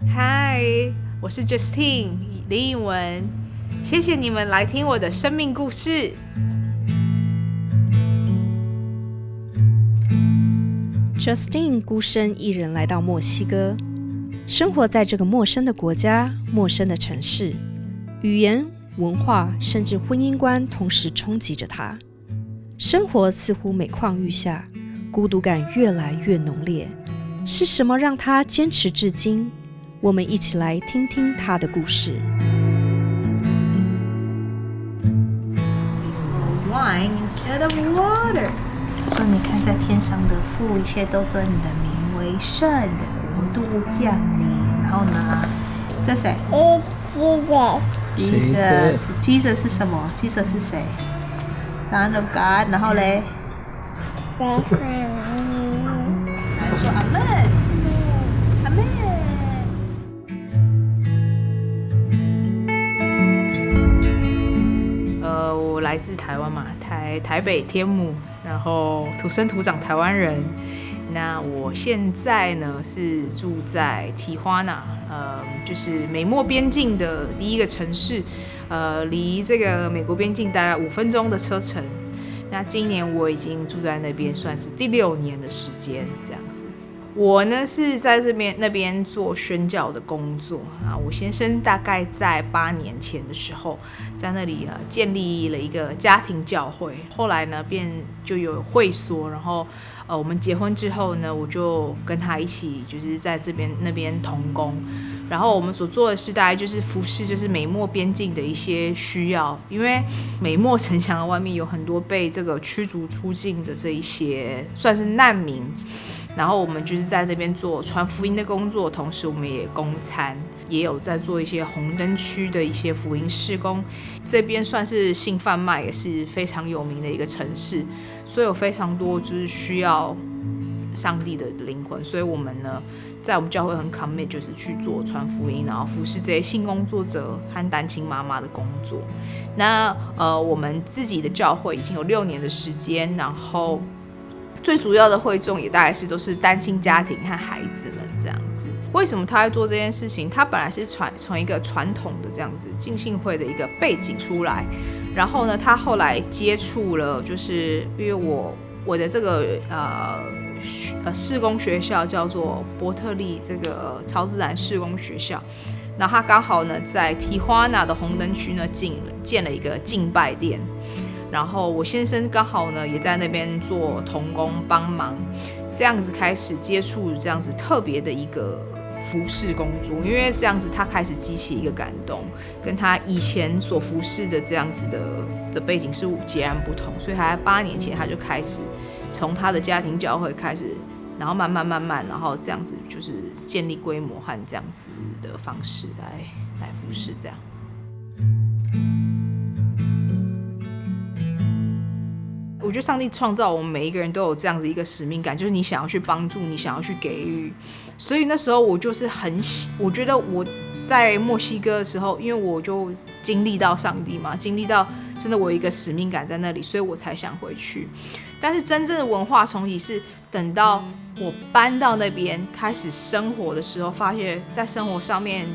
嗨，我是 Justine 林颖文，谢谢你们来听我的生命故事。Justine 孤身一人来到墨西哥，生活在这个陌生的国家、陌生的城市，语言、文化甚至婚姻观同时冲击着她。生活似乎每况愈下，孤独感越来越浓烈。是什么让她坚持至今？我们一起来听听她的故事。We saw wine instead of water。他说：“你看，在天上的父，一切都尊你的名为圣，国度降临。然后呢，这谁 ？Jesus。Jesus 是什么 ？Jesus 是谁 ？Son of God。然后嘞，他说阿门，阿门。”我来自台湾嘛，台北天母，然后土生土长台湾人。那我现在呢是住在提花纳，就是美墨边境的第一个城市，离这个美国边境大概5分钟的车程。那今年我已经住在那边，算是第6年的时间这样子。我呢是在那边做宣教的工作啊。我先生大概在8年前的时候，在那里建立了一个家庭教会，后来呢就有会所，然后我们结婚之后呢，我就跟他一起就是在那边同工，然后我们所做的事大概就是服侍，就是美墨边境的一些需要，因为美墨城墙的外面有很多被这个驱逐出境的这一些算是难民。然后我们就是在那边做传福音的工作，同时我们也供餐，也有在做一些红灯区的一些福音事工。这边算是性贩卖也是非常有名的一个城市，所以有非常多就是需要上帝的灵魂。所以我们呢，在我们教会很 commit 就是去做传福音，然后服侍这些性工作者和单亲妈妈的工作。那我们自己的教会已经有6年的时间，然后最主要的会众也大概都是单亲家庭和孩子们这样子。为什么他会做这件事情？他本来是从一个传统的这样子浸信会的一个背景出来，然后呢，他后来接触了，就是因为我的这个事工学校叫做伯特利这个超自然事工学校，然后他刚好呢在提花纳的红灯区呢建了一个敬拜殿。然后我先生刚好呢也在那边做同工帮忙，这样子开始接触这样子特别的一个服事工作，因为这样子他开始激起一个感动，跟他以前所服事的这样子的背景是截然不同，所以他在8年前他就开始从他的家庭教会开始，然后慢慢，然后这样子就是建立规模和这样子的方式来服事这样。我觉得上帝创造我们每一个人都有这样子一个使命感，就是你想要去帮助，你想要去给予。所以那时候我就是我觉得我在墨西哥的时候，因为我就经历到上帝嘛，经历到真的我有一个使命感在那里，所以我才想回去。但是真正的文化冲击是等到我搬到那边开始生活的时候，发现在生活上面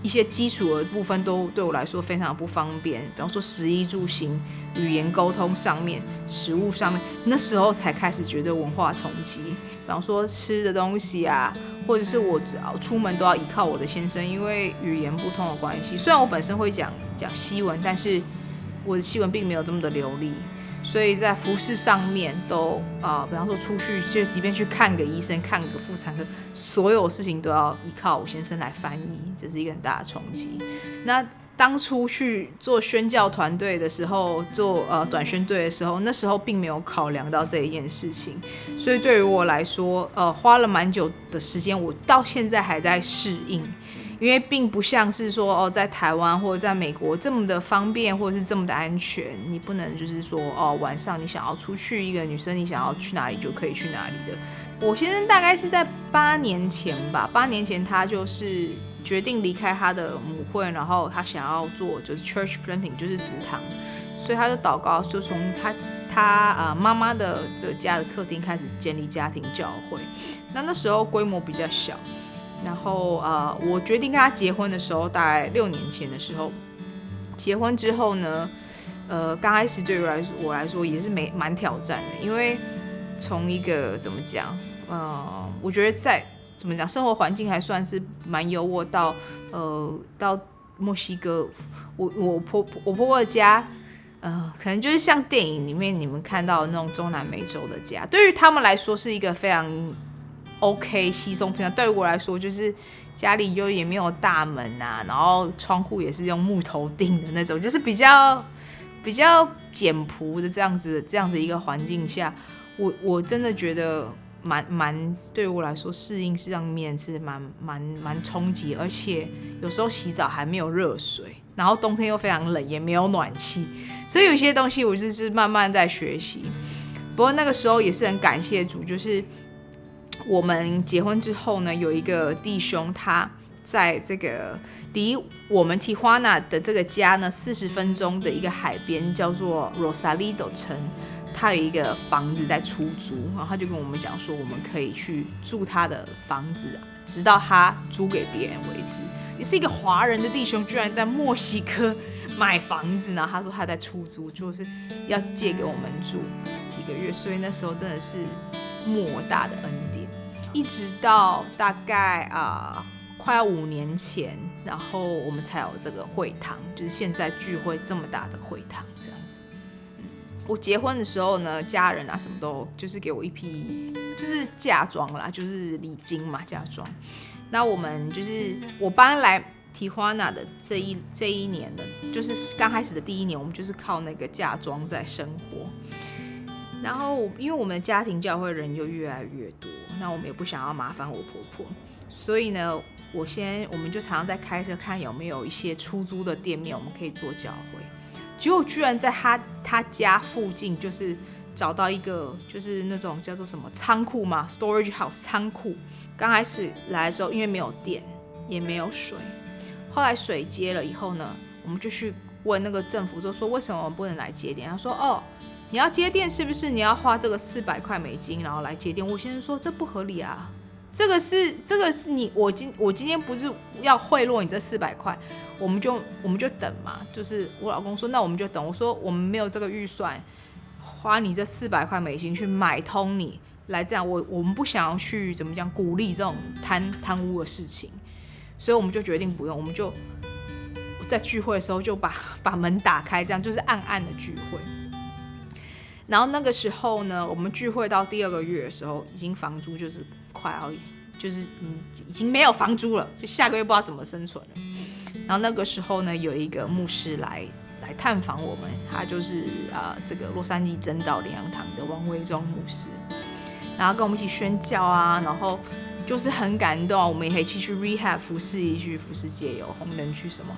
一些基础的部分都对我来说非常不方便，比方说食衣住行、语言沟通上面、食物上面，那时候才开始觉得文化冲击。比方说吃的东西啊，或者是我只要出门都要依靠我的先生，因为语言不通的关系。虽然我本身会讲西文，但是我的西文并没有这么的流利。所以在服事上面都比方说出去，就即便去看个医生、看个妇产科，所有事情都要依靠我先生来翻译，这是一个很大的冲击。那当初去做宣教团队的时候，做短宣队的时候，那时候并没有考量到这一件事情，所以对于我来说，花了蛮久的时间，我到现在还在适应。因为并不像是说在台湾或者在美国这么的方便或者是这么的安全，你不能就是说晚上你想要出去，一个女生你想要去哪里就可以去哪里的。我先生大概是在8年前吧，8年前他就是决定离开他的母会，然后他想要做就是 church planting， 就是植堂，所以他就祷告，就从他妈妈的这家的客厅开始建立家庭教会。那时候规模比较小。然后我决定跟他结婚的时候，大概6年前的时候。结婚之后呢，刚开始对我来说也是蛮挑战的，因为从一个怎么讲，我觉得在怎么讲生活环境还算是蛮优渥，到墨西哥，我婆婆的家，可能就是像电影里面你们看到的那种中南美洲的家，对于他们来说是一个非常 OK 稀松平常，对于我来说就是家里就也没有大门啊，然后窗户也是用木头钉的那种，就是比较简朴的这样子一个环境下，我真的觉得对我来说适应上面是蛮冲击，而且有时候洗澡还没有热水，然后冬天又非常冷，也没有暖气，所以有些东西我就是慢慢在学习。不过那个时候也是很感谢主，就是我们结婚之后呢，有一个弟兄，他在这个离我们提花纳的这个家呢40分钟的一个海边，叫做 Rosarito 城，他有一个房子在出租，然后他就跟我们讲说，我们可以去住他的房子，直到他租给别人为止。也是一个华人的弟兄，居然在墨西哥买房子，然后他说他在出租，就是要借给我们住几个月，所以那时候真的是莫大的恩典。一直到大概快要5年前，然后我们才有这个会堂，就是现在聚会这么大的会堂这样子。我结婚的时候呢，家人什么都就是给我一批就是嫁妆啦，就是礼金嘛，嫁妆。那我们就是我搬来提花纳的这一年的，就是刚开始的第1年，我们就是靠那个嫁妆在生活。然后因为我们的家庭教会人又越来越多，那我们也不想要麻烦我婆婆，所以呢，我们就常常在开车看有没有一些出租的店面，我们可以做教会。结果居然在他家附近，就是找到一个就是那种叫做什么仓库嘛 ，storage house 仓库。刚开始来的时候，因为没有电也没有水，后来水接了以后呢，我们就去问那个政府说为什么我们不能来接电？他说你要接电是不是你要花这个$400然后来接电？我先生说这不合理啊，这个是我今天不是要贿赂你这$400，我们就等嘛。就是我老公说那我们就等，我说我们没有这个预算，花你这$400去买通你来这样，我们不想要去怎么讲鼓励这种贪污的事情，所以我们就决定不用，我们就在聚会的时候就把门打开，这样就是暗暗的聚会。然后那个时候呢，我们聚会到第2个月的时候，已经房租就是快要就是已经没有房租了，就下个月不知道怎么生存了。然后那个时候呢，有一个牧师来探访我们，他就是这个洛杉矶真道灵粮堂的王威忠牧师，然后跟我们一起宣教啊，然后就是很感动，我们也可以去 rehab 服侍一去服侍街友红灯区什么。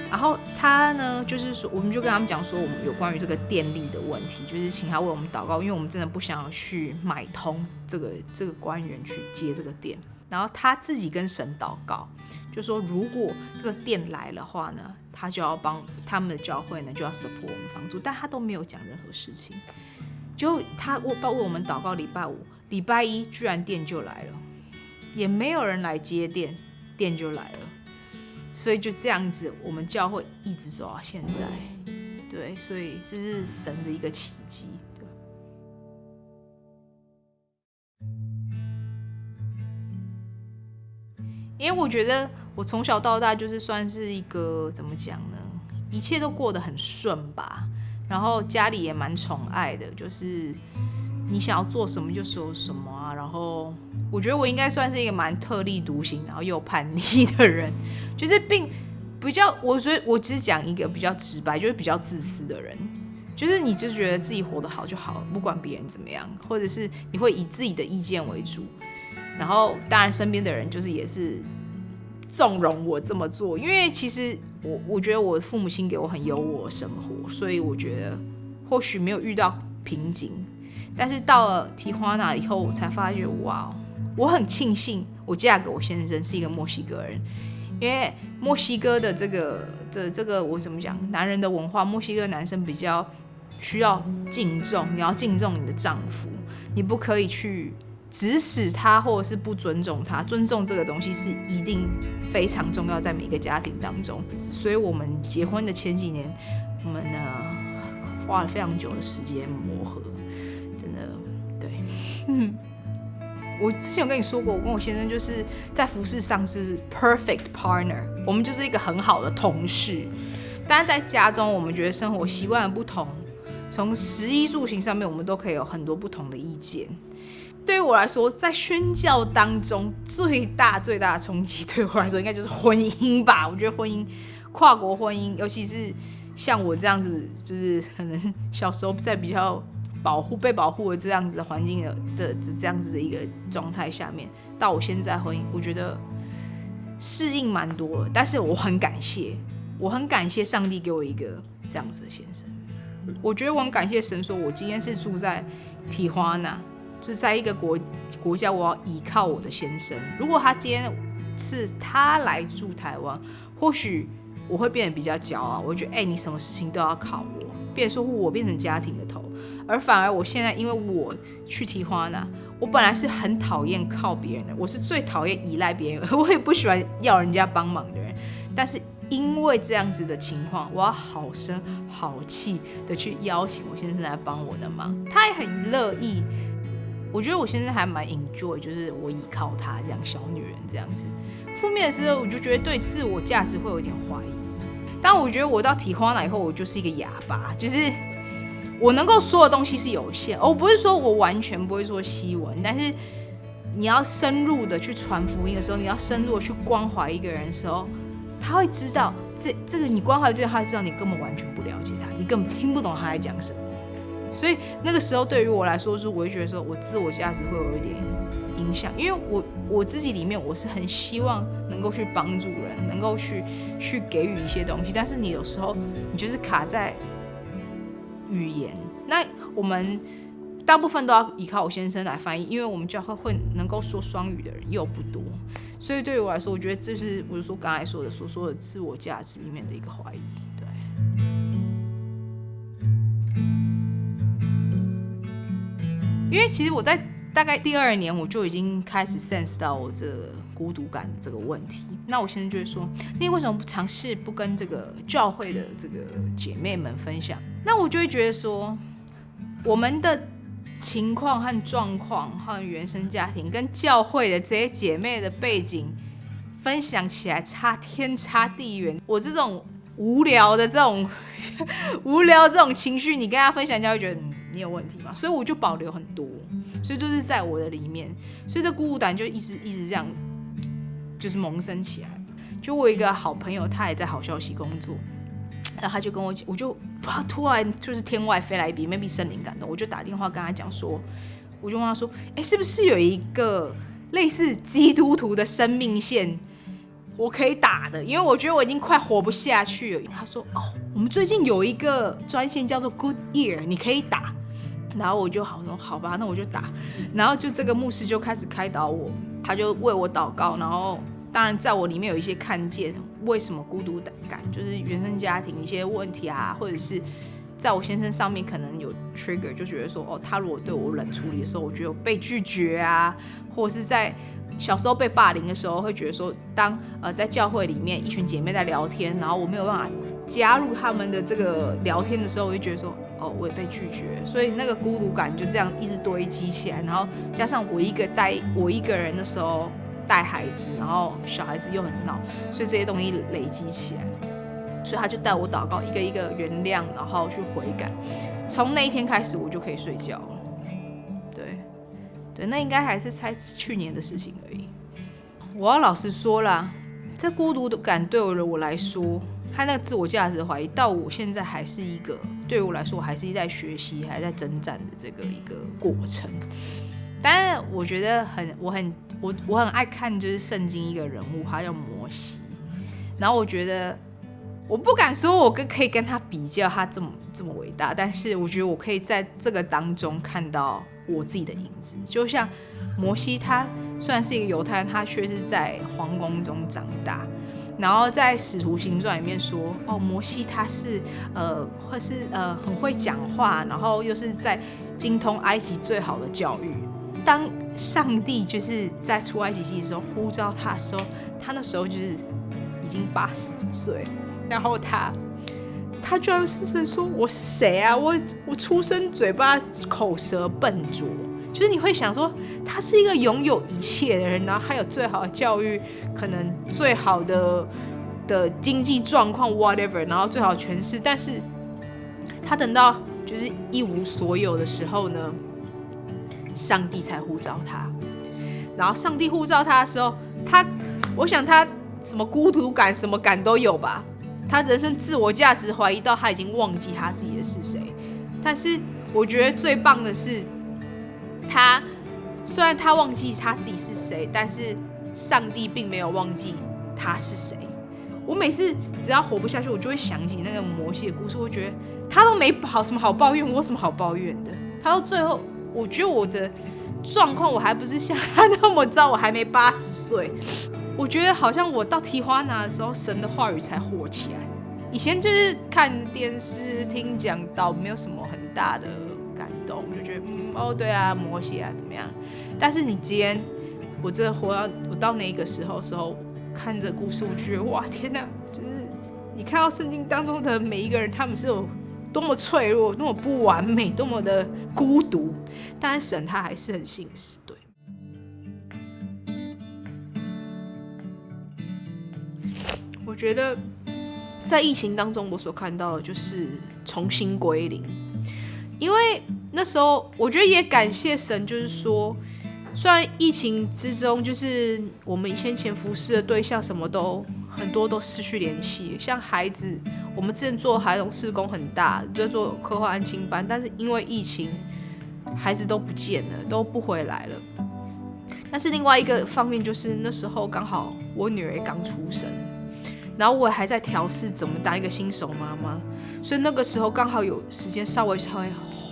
然后他呢，就是说，我们就跟他们讲说，我们有关于这个电力的问题，就是请他为我们祷告，因为我们真的不想要去买通这个官员去接这个电。然后他自己跟神祷告，就说如果这个电来的话呢，他就要帮他们的教会呢就要 support 我们房租，但他都没有讲任何事情。就他为我们祷告礼拜5、礼拜1居然电就来了，也没有人来接电，电就来了。所以就这样子，我们教会一直走到现在，对，所以这是神的一个奇迹。对，因为我觉得我从小到大就是算是一个怎么讲呢，一切都过得很顺吧，然后家里也蛮宠爱的，就是你想要做什么就说什么啊，然后我觉得我应该算是一个蛮特立独行，然后又有叛逆的人，就是比较，我只是讲一个比较直白，就是比较自私的人，就是你就觉得自己活得好就好，不管别人怎么样，或者是你会以自己的意见为主，然后当然身边的人就是也是纵容我这么做，因为其实我觉得我父母亲给我很优渥的生活，所以我觉得或许没有遇到瓶颈，但是到了提花纳以后，我才发觉哇，我很庆幸我嫁给我先生是一个墨西哥人，因为墨西哥的这个我怎么讲，男人的文化，墨西哥男生比较需要敬重，你要敬重你的丈夫，你不可以去指使他或者是不尊重他，尊重这个东西是一定非常重要在每个家庭当中。所以我们结婚的前几年，我们呢花了非常久的时间磨合，真的对。我之前有跟你说过，我跟我先生就是在服事上是 perfect partner， 我们就是一个很好的同事。但是在家中，我们觉得生活习惯的不同，从食衣住行上面，我们都可以有很多不同的意见。对于我来说，在宣教当中最大的冲击，对我来说应该就是婚姻吧。我觉得婚姻，跨国婚姻，尤其是像我这样子，就是可能小时候在比较被保护的这样子的环境的这样子的一个状态下面，到我现在婚姻，我觉得适应蛮多的。但是我很感谢上帝给我一个这样子的先生。我觉得我很感谢神，说我今天是住在提花纳。就是在一个国家，我要依靠我的先生。如果他今天是他来住台湾，或许我会变得比较骄傲，我会觉得你什么事情都要靠我，变成说我变成家庭的头。而反而我现在因为我去提花纳，我本来是很讨厌靠别人的，我是最讨厌依赖别人，我也不喜欢要人家帮忙的人。但是因为这样子的情况，我要好声好气的去邀请我先生来帮我的忙，他也很乐意。我觉得我先生还蛮 enjoy， 就是我依靠他这样小女人这样子。负面的时候，我就觉得对自我价值会有一点怀疑。但我觉得我到提花纳以后，我就是一个哑巴，就是我能够说的东西是有限。我不是说我完全不会说西文，但是你要深入的去传福音的时候，你要深入的去关怀一个人的时候，他会知道这个你关怀对他，会知道你根本完全不了解他，你根本听不懂他在讲什么。所以那个时候对于我来说，是我会觉得说我自我价值会有一点影响，因为我自己里面我是很希望能够去帮助人，能够去给予一些东西，但是你有时候你就是卡在语言。那我们大部分都要依靠我先生来翻译，因为我们教会能够说双语的人又不多，所以对于我来说，我觉得这是我说刚才所说的自我价值里面的一个怀疑。对。因为其实我在大概第2年，我就已经开始 sense 到我这个孤独感的这个问题。那我现在就会说，你为什么不尝试不跟这个教会的这个姐妹们分享？那我就会觉得说，我们的情况和状况和原生家庭跟教会的这些姐妹的背景分享起来差天差地远。我这种无聊的这种情绪，你跟他分享，人家会觉得你有问题嘛？所以我就保留很多，所以就是在我的里面，所以这孤独感就一直这样，就是萌生起来。就我有一个好朋友，他也在好消息工作，然后他就跟我讲，我就突然就是天外飞来一笔 ，maybe 圣灵感动，我就打电话跟他讲说，我就问他说，是不是有一个类似基督徒的生命线？我可以打的，因为我觉得我已经快活不下去了。他说：“我们最近有一个专线叫做 Good Ear， 你可以打。”然后我就说：“好吧，那我就打。”然后就这个牧师就开始开导我，他就为我祷告。然后当然在我里面有一些看见，为什么孤独感，就是原生家庭一些问题啊，或者是在我先生上面可能有 trigger， 就觉得说他如果对我冷处理的时候，我觉得有被拒绝啊，或者是在小时候被霸凌的时候，会觉得说，当在教会里面一群姐妹在聊天，然后我没有办法加入他们的这个聊天的时候，我就觉得说，我也被拒绝，所以那个孤独感就这样一直堆积起来，然后加上我一个人的时候带孩子，然后小孩子又很闹，所以这些东西累积起来，所以他就带我祷告，一个一个原谅，然后去悔改。从那一天开始，我就可以睡觉了。对，那应该还是才去年的事情而已。我要老实说啦，这孤独感对我来说，和那个自我价值的怀疑，到我现在还是一个，对我来说，我还是在学习，还在征战的这个一个过程。但是我觉得我很爱看，就是圣经一个人物，他叫摩西。然后我觉得，我不敢说我可以跟他比较，他这么伟大，但是我觉得我可以在这个当中看到我自己的影子。就像摩西，他虽然是一个犹太人，他却是在皇宫中长大。然后在使徒行传里面说，摩西他是很会讲话，然后又是在精通埃及最好的教育。当上帝就是在出埃及记的时候呼召他的时候，他那时候就是已经80几岁，然后他居然深深说：“我是谁啊？我出生嘴巴口舌笨拙。”就是你会想说，他是一个拥有一切的人，然后还有最好的教育，可能最好的经济状况 whatever， 然后最好的权势，但是他等到就是一无所有的时候呢，上帝才呼召他。然后上帝呼召他的时候，我想他什么孤独感、什么感都有吧。他人生自我价值怀疑到他已经忘记他自己的是谁。但是我觉得最棒的是，他虽然他忘记他自己是谁，但是上帝并没有忘记他是谁。我每次只要活不下去，我就会想起那个摩西的故事，我觉得他都没什么好抱怨，我有什么好抱怨的？他到最后，我觉得我的状况我还不是像他那么糟，我还没80岁。我觉得好像我到提花拿的时候，神的话语才活起来。以前就是看电视、听讲道，没有什么很大的感动，就觉得对啊，摩西啊怎么样？但是你今天我真的我到那个时候看这故事，我就觉得哇天哪！就是你看到圣经当中的每一个人，他们是有多么脆弱、多么不完美、多么的孤独，但是神他还是很信实。对，我觉得在疫情当中，我所看到的就是重新归零，因为那时候我觉得也感谢神，就是说，虽然疫情之中，就是我们先前服侍的对象什么都很多都失去联系，像孩子，我们之前做孩童事工很大，就做科幻安亲班，但是因为疫情，孩子都不见了，都不回来了。但是另外一个方面就是那时候刚好我女儿刚出生，然后我还在调试怎么当一个新手妈妈，所以那个时候刚好有时间稍微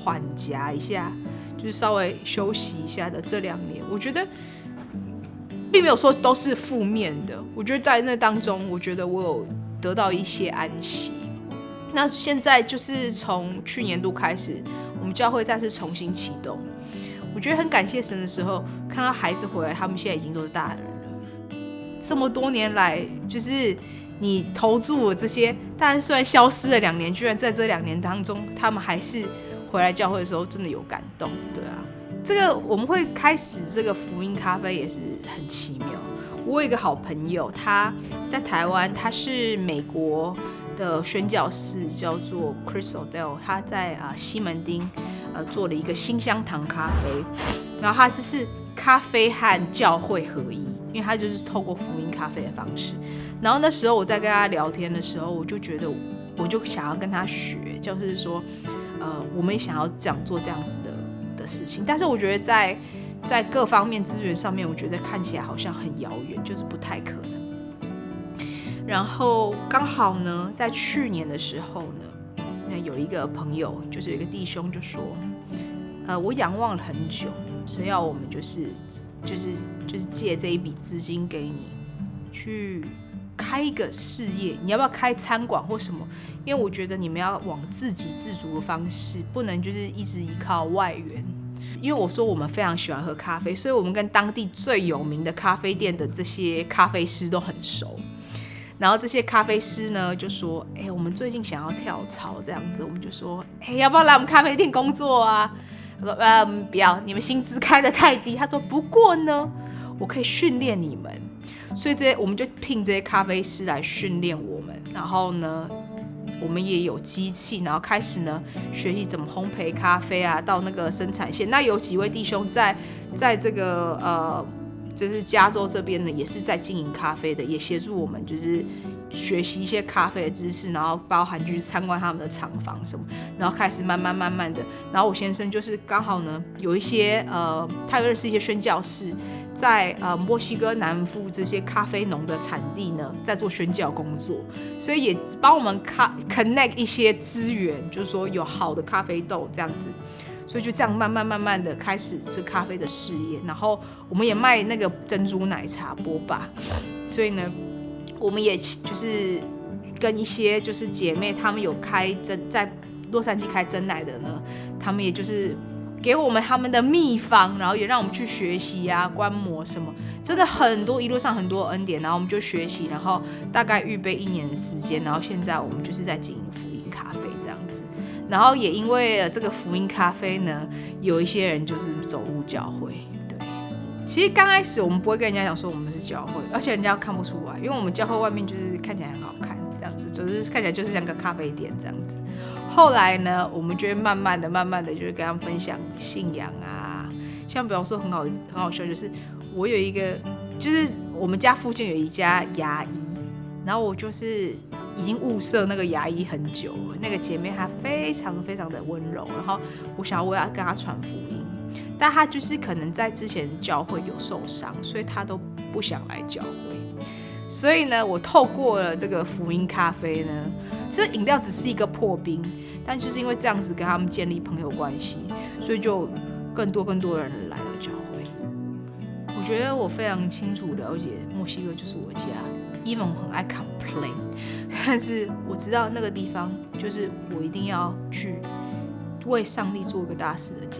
缓夹一下，就是稍微休息一下的这2年，我觉得并没有说都是负面的。我觉得在那当中，我觉得我有得到一些安息。那现在就是从去年度开始，我们教会再次重新启动。我觉得很感谢神的时候，看到孩子回来，他们现在已经都是大人了。这么多年来，就是你投注我这些，但虽然消失了2年，居然在这2年当中，他们还是回来教会的时候真的有感动，对啊。这个我们会开始这个福音咖啡也是很奇妙。我有一个好朋友，他在台湾，他是美国的宣教士，叫做 Chris O'Dell， 他在西门町做了一个新香堂咖啡，然后他就是咖啡和教会合一，因为他就是透过福音咖啡的方式。然后那时候我在跟他聊天的时候，我就觉得我就想要跟他学，就是说我们也想要做这样子的事情，但是我觉得在各方面资源上面，我觉得看起来好像很遥远，就是不太可能。然后刚好呢，在去年的时候呢，那有一个朋友，就是有一个弟兄就说，我仰望了很久，神要我们就是借这一笔资金给你去开一个事业，你要不要开餐馆或什么？因为我觉得你们要往自给自足的方式，不能就是一直依靠外援。因为我说我们非常喜欢喝咖啡，所以我们跟当地最有名的咖啡店的这些咖啡师都很熟。然后这些咖啡师呢就说：“我们最近想要跳槽这样子。”我们就说：“要不要来我们咖啡店工作啊？”他说：“不要，你们薪资开得太低。”他说：“不过呢，我可以训练你们。”所以我们就聘这些咖啡师来训练我们，然后呢，我们也有机器，然后开始呢学习怎么烘焙咖啡啊，到那个生产线。那有几位弟兄在这个就是加州这边呢，也是在经营咖啡的，也协助我们就是学习一些咖啡的知识，然后包含去参观他们的厂房什么，然后开始慢慢的。然后我先生就是刚好呢有一些他有认识一些宣教士，在墨西哥南部这些咖啡农的产地呢，在做宣教工作，所以也帮我们connect 一些资源，就是说有好的咖啡豆这样子，所以就这样慢慢的开始这咖啡的事业。然后我们也卖那个珍珠奶茶波霸，所以呢，我们也就是跟一些就是姐妹，她们有在洛杉矶开珍奶的呢，她们也就是给我们他们的秘方，然后也让我们去学习啊、观摩什么，真的很多，一路上很多恩典，然后我们就学习，然后大概预备1年的时间，然后现在我们就是在经营福音咖啡这样子。然后也因为这个福音咖啡呢，有一些人就是走入教会。对，其实刚开始我们不会跟人家讲说我们是教会，而且人家看不出来，因为我们教会外面就是看起来很好看，这样子就是看起来就是像个咖啡店这样子。后来呢，我们就会慢慢的，就是跟他们分享信仰啊，像比方说很好笑，就是我有一个，就是我们家附近有一家牙医，然后我就是已经物色那个牙医很久了，那个姐妹她非常的温柔，然后我要跟她传福音，但她就是可能在之前教会有受伤，所以她都不想来教会。所以呢，我透过了这个福音咖啡呢，这饮料只是一个破冰，但就是因为这样子跟他们建立朋友关系，所以就更多人来了教会。我觉得我非常清楚了解墨西哥就是我家，even 我很爱 complain， 但是我知道那个地方就是我一定要去为上帝做一个大事的家。